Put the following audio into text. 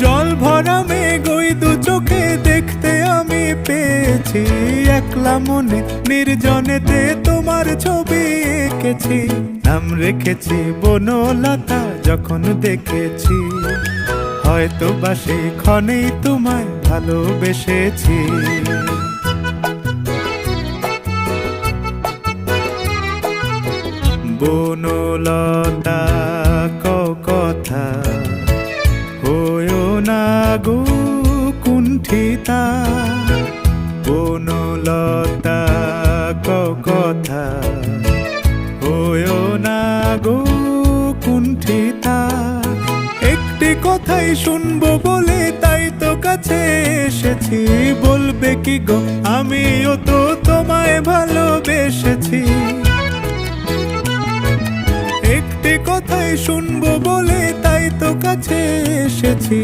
জল ভরা মেঘ ওই দু চোখে দেখতে আমি পেয়েছি, একলা মনে নির্জনেতে তোমার ছবি এঁকেছি। নাম রেখেছি বনলতা যখন দেখেছি, হয়তো বা সেই ক্ষণেই তোমায় ভালোবেসেছি। বনলতা কথা হয়ো না গো কুণ্ঠিতা, বনলতা কথা হয়ো না গো কুণ্ঠিতা। একটি কথাই শুনবো বলে তাই তো কাছে এসেছি, বলবে কি গো আমিও তো তোমায় ভালোবেসেছি। একটি কথাই শুনবো বলে তাই তো কাছে এসেছি।